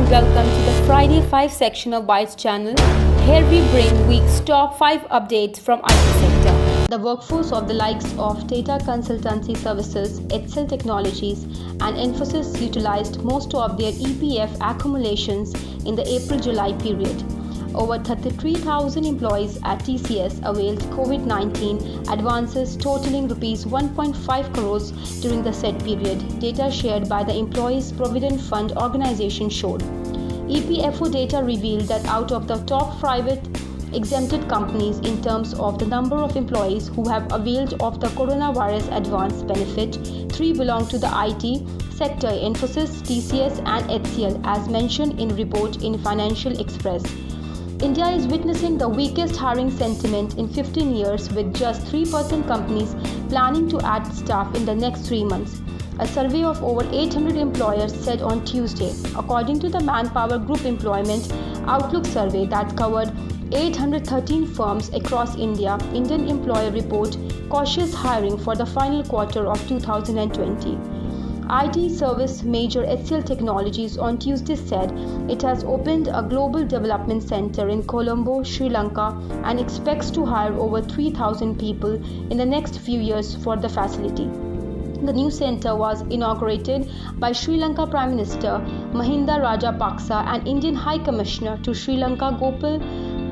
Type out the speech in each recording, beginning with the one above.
welcome to the Friday 5 section of Bytes channel. Here we bring week's top 5 updates from IT sector. The workforce of the likes of Tata Consultancy Services, HCL Technologies and Infosys utilized most of their EPF accumulations in the April-July period. Over 33,000 employees at TCS availed COVID-19 advances totaling Rs 1.5 crores during the said period, data shared by the Employees Provident Fund organization showed. EPFO data revealed that out of the top private exempted companies in terms of the number of employees who have availed of the coronavirus advance benefit, 3 belong to the IT sector: Infosys, TCS and HCL, as mentioned in report in Financial Express. India is witnessing the weakest hiring sentiment in 15 years, with just 3% companies planning to add staff in the next 3 months. A survey of over 800 employers said on Tuesday, according to the Manpower Group Employment Outlook survey that covered 813 firms across India, Indian Employer report cautious hiring for the final quarter of 2020. IT service major HCL Technologies on Tuesday said it has opened a global development center in Colombo, Sri Lanka, and expects to hire over 3,000 people in the next few years for the facility. The new center was inaugurated by Sri Lanka Prime Minister Mahinda Rajapaksa and Indian High Commissioner to Sri Lanka Gopal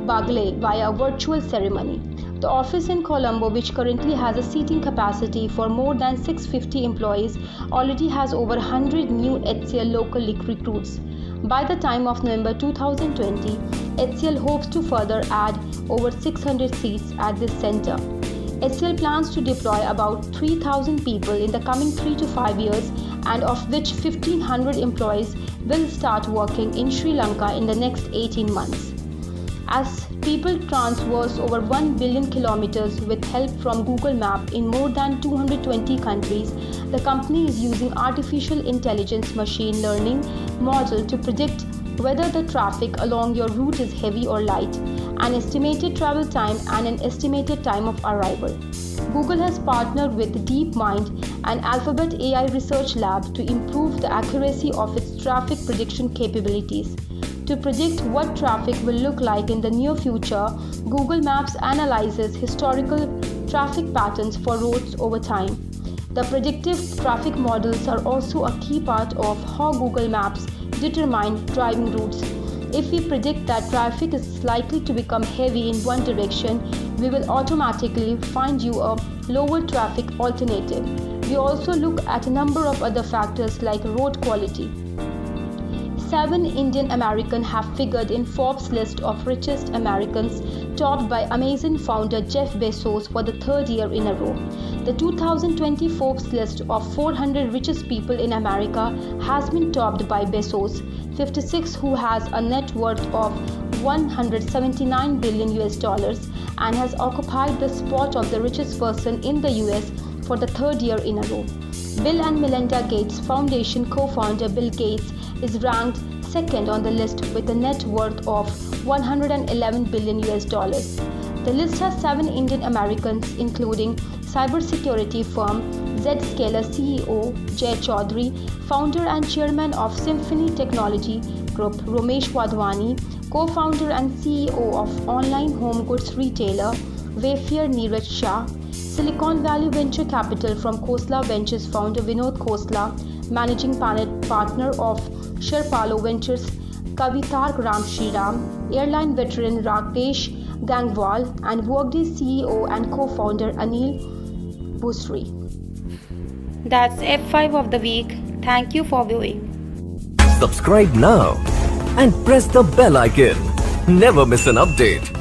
Bagle via a virtual ceremony. The office in Colombo, which currently has a seating capacity for more than 650 employees, already has over 100 new HCL local recruits. By the time of November 2020, HCL hopes to further add over 600 seats at this center. HCL plans to deploy about 3,000 people in the coming 3 to 5 years, and of which 1,500 employees will start working in Sri Lanka in the next 18 months. As people traverse over 1 billion kilometers with help from Google Maps in more than 220 countries, the company is using artificial intelligence machine learning model to predict whether the traffic along your route is heavy or light, an estimated travel time and an estimated time of arrival. Google has partnered with DeepMind, an Alphabet AI research lab, to improve the accuracy of its traffic prediction capabilities. To predict what traffic will look like in the near future, Google Maps analyzes historical traffic patterns for roads over time. The predictive traffic models are also a key part of how Google Maps determine driving routes. If we predict that traffic is likely to become heavy in one direction, we will automatically find you a lower traffic alternative. We also look at a number of other factors like road quality. 7 Indian Americans have figured in Forbes' list of richest Americans, topped by Amazon founder Jeff Bezos for the 3rd year in a row. The 2020 Forbes list of 400 richest people in America has been topped by Bezos, 56, who has a net worth of $179 billion and has occupied the spot of the richest person in the US for the 3rd year in a row. Bill and Melinda Gates Foundation co-founder Bill Gates is ranked second on the list with a net worth of $111 billion. The list has 7 Indian Americans, including cybersecurity firm Zscaler CEO Jay Chaudhary, founder and chairman of Symphony Technology Group Ramesh Wadhwani, co-founder and CEO of online home goods retailer Wayfair Neeraj Shah, Silicon Valley Venture Capital from Khosla Ventures founder Vinod Khosla, managing partner of Sherpalo Ventures Kavitark Ram Shriram, airline veteran Rakesh Gangwal, and Workday CEO and co-founder Anil Bhusri. That's F5 of the week. Thank you for viewing. Subscribe now and press the bell icon. Never miss an update.